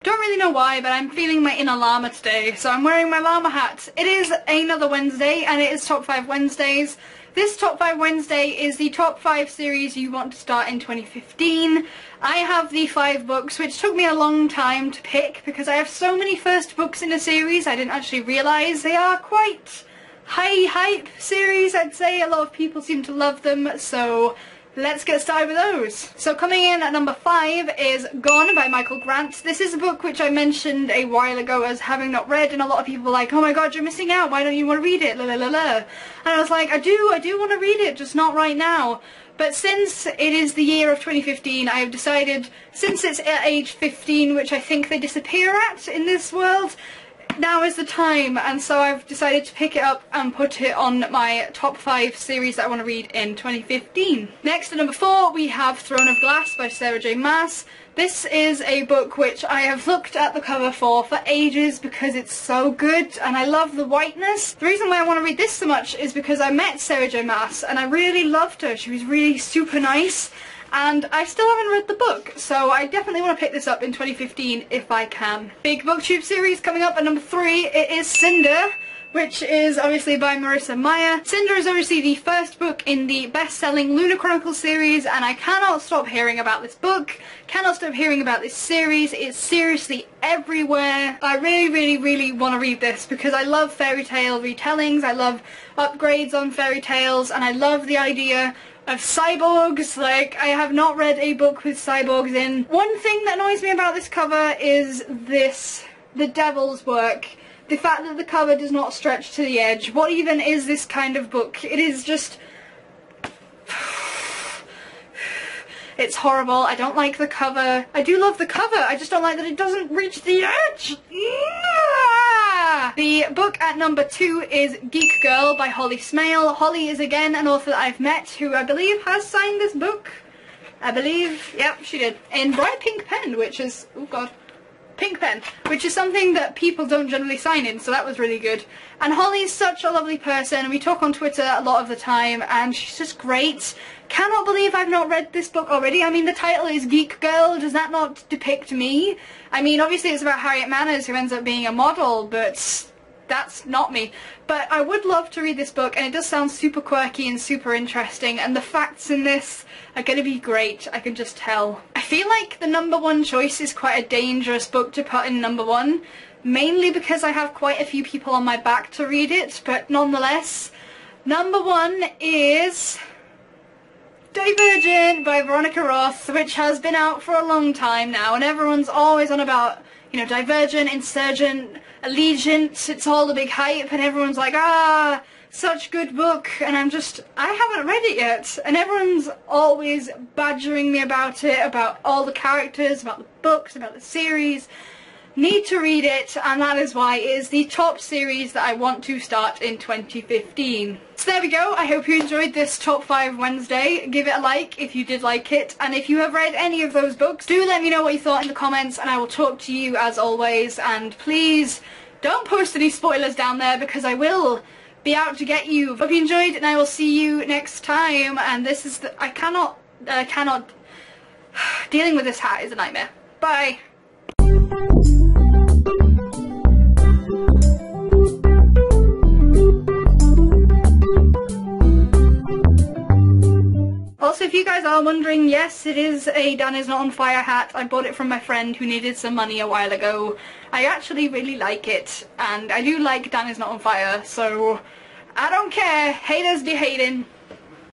Don't really know why, but I'm feeling my inner llama today, so I'm wearing my llama hat. It is another Wednesday, and it is Top 5 Wednesdays. This Top 5 Wednesday is the top 5 series you want to start in 2015. I have the 5 books, which took me a long time to pick, because I have so many first books in a series I didn't actually realise they are quite high hype series, I'd say. A lot of people seem to love them, so let's get started with those. So coming in at number 5 is Gone by Michael Grant. This is a book which I mentioned a while ago as having not read, and a lot of people were like, oh my god, you're missing out, why don't you want to read it, la la la la. And I was like, I do want to read it, just not right now. But since it is the year of 2015, I have decided, since it's at age 15, which I think they disappear at in this world, now is the time, and so I've decided to pick it up and put it on my top 5 series that I want to read in 2015. Next, at number 4, we have Throne of Glass by Sarah J Maas. This is a book which I have looked at the cover for ages because it's so good and I love the whiteness. The reason why I want to read this so much is because I met Sarah J Maas and I really loved her. She was really super nice. And I still haven't read the book, so I definitely want to pick this up in 2015 if I can. Big booktube series coming up at number 3, it is Cinder, which is obviously by Marissa Meyer. Cinder is obviously the first book in the best-selling Lunar Chronicles series, and I cannot stop hearing about this book, cannot stop hearing about this series. It's seriously everywhere. I really want to read this because I love fairy tale retellings, I love upgrades on fairy tales, and I love the idea of cyborgs. Like, I have not read a book with cyborgs in. One thing that annoys me about this cover is the devil's work. The fact that the cover does not stretch to the edge. What even is this kind of book? It is just... it's horrible. I don't like the cover. I do love the cover, I just don't like that it doesn't reach the edge. The book at number 2 is Geek Girl by Holly Smale. Holly is again an author that I've met who I believe has signed this book. I believe, yep, she did. In bright pink pen, which is, oh god, pink pen, which is something that people don't generally sign in, so that was really good. And Holly's such a lovely person, we talk on Twitter a lot of the time, and she's just great. Cannot believe I've not read this book already. I mean, the title is Geek Girl, does that not depict me? I mean, obviously it's about Harriet Manners, who ends up being a model, but that's not me. But I would love to read this book, and it does sound super quirky and super interesting, and the facts in this are going to be great, I can just tell. I feel like the number 1 choice is quite a dangerous book to put in number 1, mainly because I have quite a few people on my back to read it, but nonetheless, number 1 is Divergent by Veronica Roth, which has been out for a long time now, and everyone's always on about, you know, Divergent, Insurgent, Allegiance, it's all the big hype, and everyone's like, ah, such good book, and I haven't read it yet, and everyone's always badgering me about it, about all the characters, about the books, about the series. Need to read it, and that is why it is the top series that I want to start in 2015. So there we go, I hope you enjoyed this Top 5 Wednesday. Give it a like if you did like it, and if you have read any of those books, do let me know what you thought in the comments, and I will talk to you as always, and please don't post any spoilers down there because I will be out to get you. Hope you enjoyed, and I will see you next time, and this is I cannot, dealing with this hat is a nightmare. Bye! Also, if you guys are wondering, yes, it is a Dan Is Not On Fire hat. I bought it from my friend who needed some money a while ago. I actually really like it, and I do like Dan Is Not On Fire, so I don't care. Haters be hating.